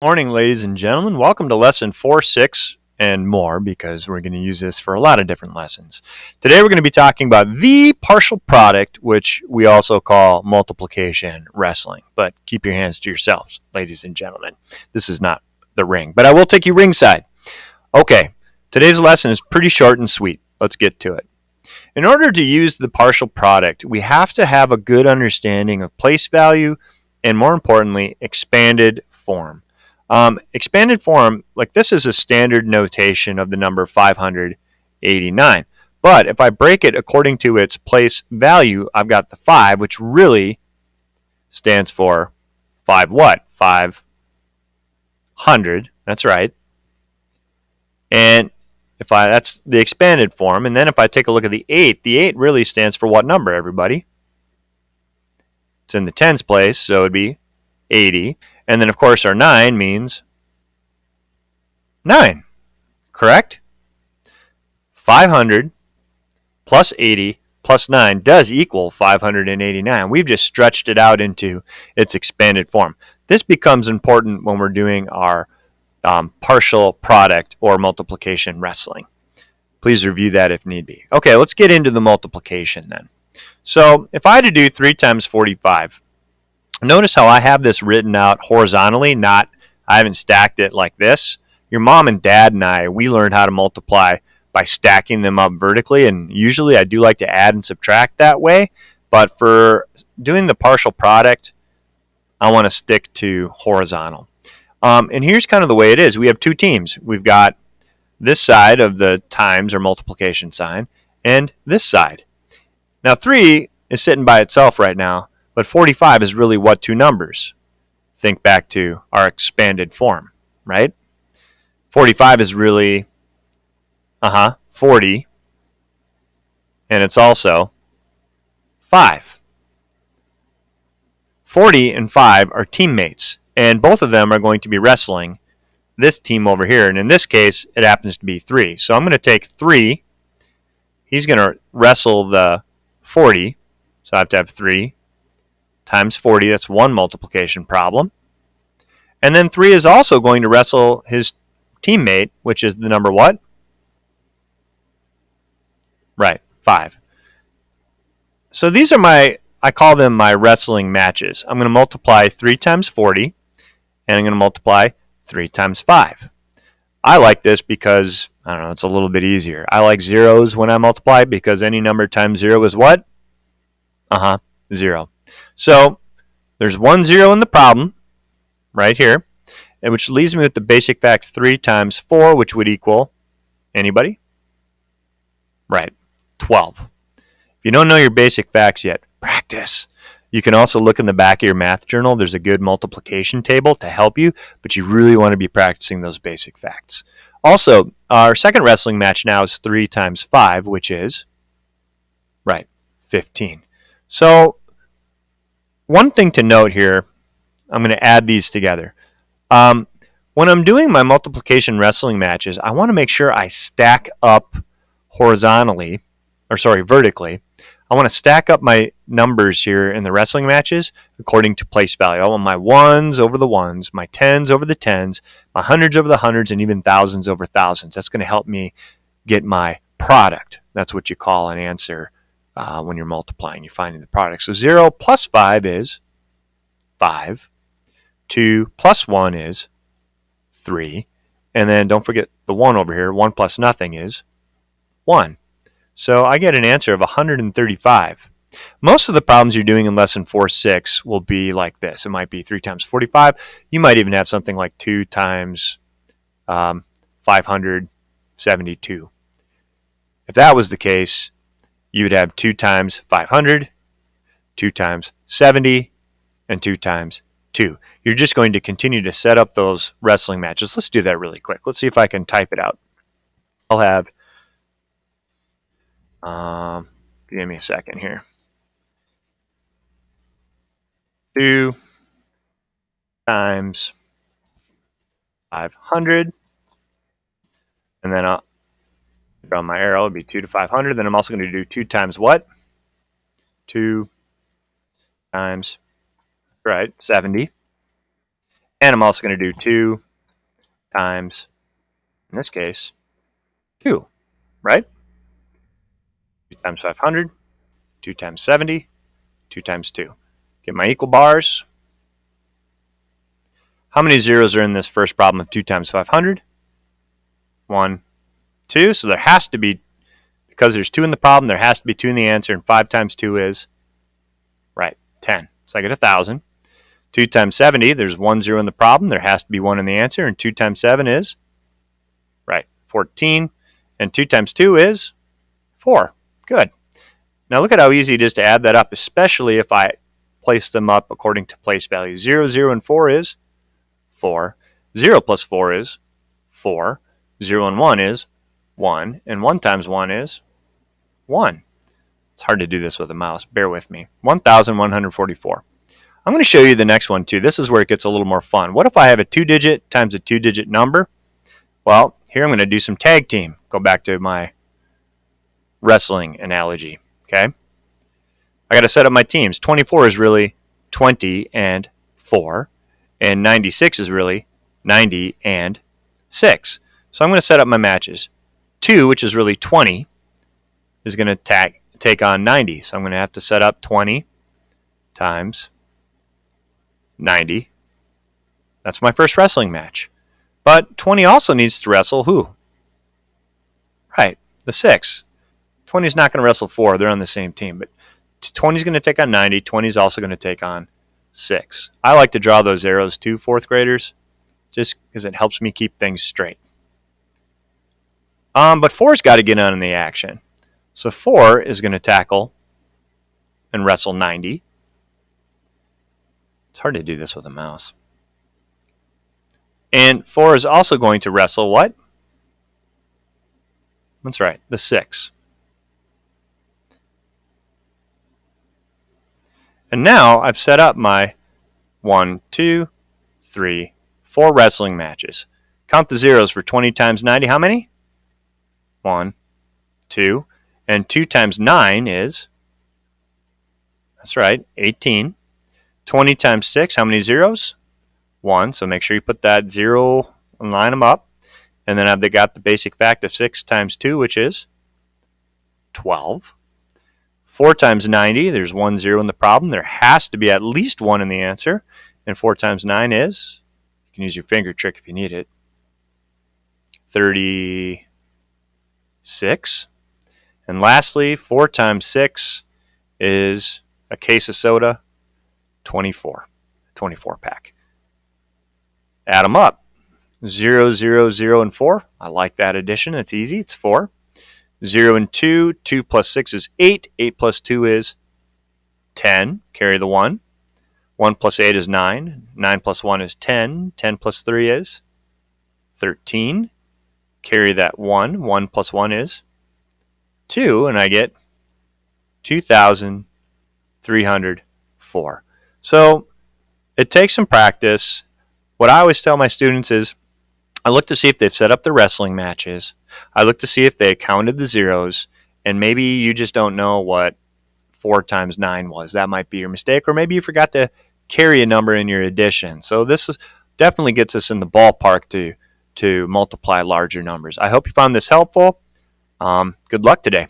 Morning, ladies and gentlemen. Welcome to lesson 4, 6, and more because we're going to use this for a lot of different lessons. Today we're going to be talking about the partial product, which we also call multiplication wrestling. But keep your hands to yourselves, ladies and gentlemen. This is not the ring, but I will take you ringside. Okay, today's lesson is pretty short and sweet. Let's get to it. In order to use the partial product, we have to have a good understanding of place value and, more importantly, expanded form. Expanded form, like this is a standard notation of the number 589. But if I break it according to its place value, I've got the 5, which really stands for 5 what? 500. That's right. And that's the expanded form. And then if I take a look at the 8 really stands for what number, everybody? It's in the tens place, so it would be 80. And then, of course, our 9 means 9, correct? 500 plus 80 plus 9 does equal 589. We've just stretched it out into its expanded form. This becomes important when we're doing our partial product or multiplication wrestling. Please review that if need be. Okay, let's get into the multiplication then. So if I had to do 3 times 45, notice how I have this written out horizontally, I haven't stacked it like this. Your mom and dad and we learned how to multiply by stacking them up vertically, and usually I do like to add and subtract that way, but for doing the partial product, I want to stick to horizontal. And here's kind of the way it is. We have two teams. We've got this side of the times or multiplication sign and this side. Now 3 is sitting by itself right now, but 45 is really what two numbers? Think back to our expanded form, right? 45 is really 40, and it's also 5. 40 and 5 are teammates, and both of them are going to be wrestling this team over here, and in this case, it happens to be 3. So I'm going to take 3. He's going to wrestle the 40, so I have to have 3 times 40, that's one multiplication problem. And then 3 is also going to wrestle his teammate, which is the number what? Right, 5. So these are I call them my wrestling matches. I'm going to multiply 3 times 40, and I'm going to multiply 3 times 5. I like this because, I don't know, it's a little bit easier. I like zeros when I multiply because any number times 0 is what? 0. So there's 1 0 in the problem right here, and which leaves me with the basic fact 3 times 4, which would equal, anybody? Right, 12. If you don't know your basic facts yet, practice. You can also look in the back of your math journal. There's a good multiplication table to help you, but you really want to be practicing those basic facts. Also, our second wrestling match now is 3 times 5, which is, right, 15. So one thing to note here, I'm going to add these together. When I'm doing my multiplication wrestling matches, I want to make sure I stack up vertically. I want to stack up my numbers here in the wrestling matches according to place value. I want my 1s over the 1s, my 10s over the 10s, my 100s over the 100s, and even 1000s over 1000s. That's going to help me get my product. That's what you call an answer when you're multiplying. You're finding the product. So 0 plus 5 is 5. 2 plus 1 is 3. And then don't forget the 1 over here. 1 plus nothing is 1. So I get an answer of 135. Most of the problems you're doing in lesson 4-6 will be like this. It might be 3 times 45. You might even have something like 2 times 572. If that was the case, you would have 2 times 500, 2 times 70, and 2 times 2. You're just going to continue to set up those wrestling matches. Let's do that really quick. Let's see if I can type it out. I'll have give me a second here. 2 times 500, and then I'll draw my arrow. It'll be 2 to 500. Then I'm also going to do 2 times what? 2 times, right, 70. And I'm also going to do 2 times, in this case, 2, right? 2 times 500, 2 times 70, 2 times 2. Get my equal bars. How many zeros are in this first problem of 2 times 500? 1, 2. So there has to be, because there's 2 in the problem, there has to be 2 in the answer, and 5 times 2 is, right, 10. So I get 1,000. 2 times 70, there's 1 0 in the problem, there has to be 1 in the answer, and 2 times 7 is, right, 14. And 2 times 2 is 4. Good. Now look at how easy it is to add that up, especially if I place them up according to place value. 0, 0, and 4 is 4. 0 plus 4 is 4. 0 and 1 is 1. And 1 times 1 is 1. It's hard to do this with a mouse. Bear with me. 1,144. I'm going to show you the next one too. This is where it gets a little more fun. What if I have a 2-digit times a 2-digit number? Well, here I'm going to do some tag team. Go back to my wrestling analogy. Okay, I got to set up my teams. 24 is really 20 and 4, and 96 is really 90 and 6. So I'm going to set up my matches. 2, which is really 20, is going to take on 90. So I'm going to have to set up 20 times 90. That's my first wrestling match. But 20 also needs to wrestle who? Right, the 6. 20 is not going to wrestle 4. They're on the same team. But 20 is going to take on 90. 20 is also going to take on 6. I like to draw those arrows too, 4th graders, just because it helps me keep things straight. But 4's got to get on in the action. So 4 is going to tackle and wrestle 90. It's hard to do this with a mouse. And 4 is also going to wrestle what? That's right, the 6. And now I've set up my 1, 2, 3, 4 wrestling matches. Count the zeros for 20 times 90. How many? 1, 2. And 2 times 9 is, that's right, 18. 20 times 6, how many zeros? 1. So make sure you put that 0 and line them up. And then I've got the basic fact of 6 times 2, which is 12. 4 times 90, there's 1 0 in the problem. There has to be at least 1 in the answer. And 4 times 9 is, you can use your finger trick if you need it, 36. And lastly, 4 times 6 is a case of soda, 24. 24 pack. Add them up. 0, 0, 0, and 4. I like that addition. It's easy. It's 4. 0 and 2. 2 plus 6 is 8. 8 plus 2 is 10. Carry the 1. 1 plus 8 is 9. 9 plus 1 is 10. 10 plus 3 is 13. Carry that 1. 1 plus 1 is 2. And I get 2,304. So it takes some practice. What I always tell my students is I look to see if they've set up the wrestling matches. I look to see if they counted the zeros. And maybe you just don't know what 4 times 9 was. That might be your mistake. Or maybe you forgot to carry a number in your addition. So this definitely gets us in the ballpark to multiply larger numbers. I hope you found this helpful. Good luck today.